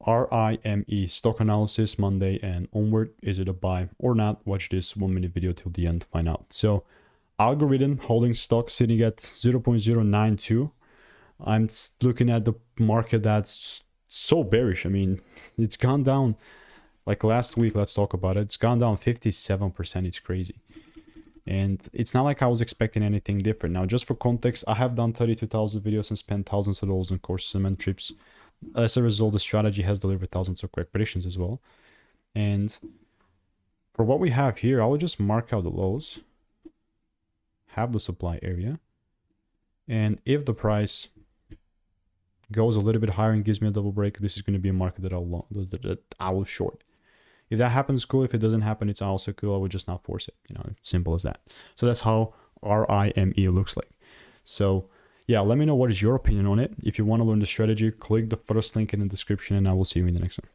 RIME stock analysis Monday and onward. Is it a buy or not? Watch this 1 minute video till the end to find out. So Algorhythm Holdings stock sitting at 0.092. I'm looking at the market that's so bearish. I mean, it's gone down like last week. Let's talk about it. It's gone down 57%. It's crazy. And it's not like I was expecting anything different. Now, just for context, I have done 32,000 videos and spent thousands of dollars on courses and mentorships. As a result, the strategy has delivered thousands of correct predictions as well. And for what we have here, I will just mark out the lows, have the supply area. And if the price goes a little bit higher and gives me a double break, this is going to be a market that I will short. If that happens, cool. If it doesn't happen, it's also cool. I would just not force it. You know, simple as that. So that's how RIME looks like. So yeah, let me know what is your opinion on it. If you want to learn the strategy, click the first link in the description and I will see you in the next one.